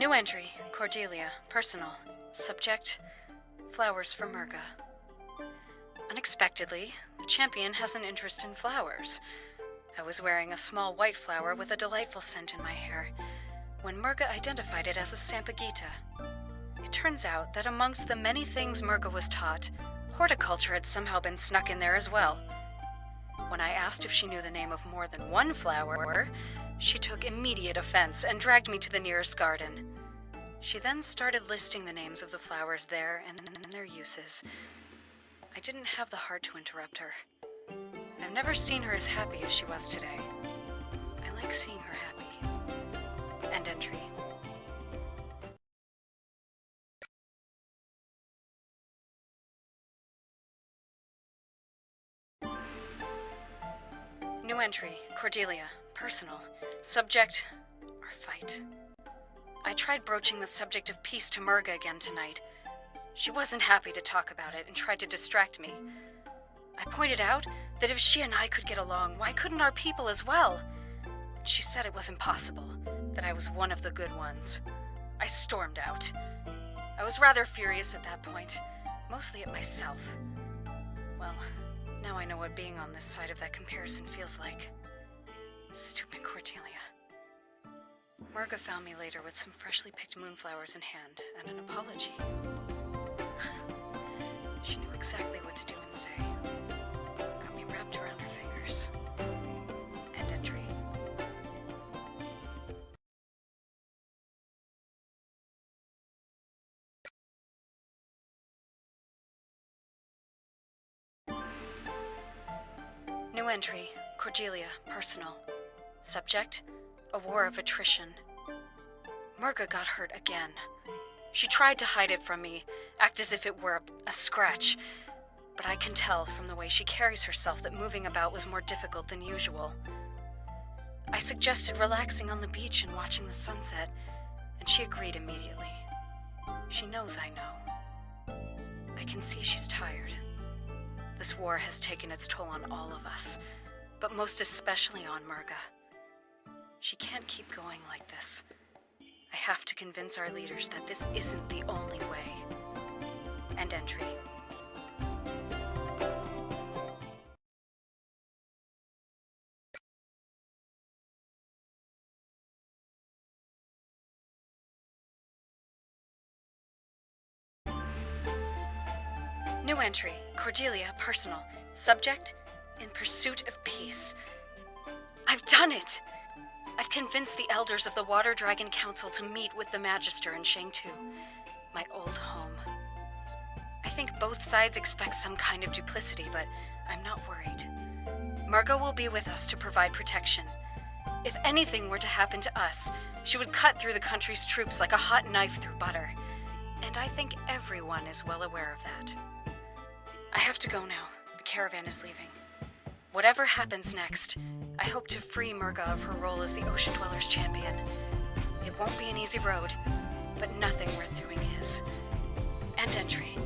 New entry, Cordelia, personal. Subject, flowers for Merga. Unexpectedly, the champion has an interest in flowers. I was wearing a small white flower with a delightful scent in my hair, when Merga identified it as a Sampaguita. It turns out that amongst the many things Merga was taught, horticulture had somehow been snuck in there as well. When I asked if she knew the name of more than one flower, she took immediate offense and dragged me to the nearest garden. She then started listing the names of the flowers there and their uses. I didn't have the heart to interrupt her. I've never seen her as happy as she was today. I like seeing her happy. End entry. New entry, Cordelia, personal. Subject, our fight. I tried broaching the subject of peace to Merga again tonight. She wasn't happy to talk about it and tried to distract me. I pointed out that if she and I could get along, why couldn't our people as well? She said it was impossible, that I was one of the good ones. I stormed out. I was rather furious at that point, mostly at myself. Well, now I know what being on this side of that comparison feels like. Stupid Cordelia. Merga found me later with some freshly picked moonflowers in hand and an apology. She knew exactly what to do and say. Got me wrapped around her fingers. End entry. New entry, Cordelia, personal. Subject, a war of attrition. Merga got hurt again. She tried to hide it from me, act as if it were a scratch, but I can tell from the way she carries herself that moving about was more difficult than usual. I suggested relaxing on the beach and watching the sunset, and she agreed immediately. She knows I know. I can see she's tired. This war has taken its toll on all of us, but most especially on Merga. She can't keep going like this. I have to convince our leaders that this isn't the only way. End entry. New entry, Cordelia, personal. Subject, in pursuit of peace. I've done it! I've convinced the elders of the Water Dragon Council to meet with the Magister in Shangtu, my old home. I think both sides expect some kind of duplicity, but I'm not worried. Merga will be with us to provide protection. If anything were to happen to us, she would cut through the country's troops like a hot knife through butter. And I think everyone is well aware of that. I have to go now. The caravan is leaving. Whatever happens next, I hope to free Merga of her role as the Ocean Dwellers champion. It won't be an easy road, but nothing worth doing is. End entry.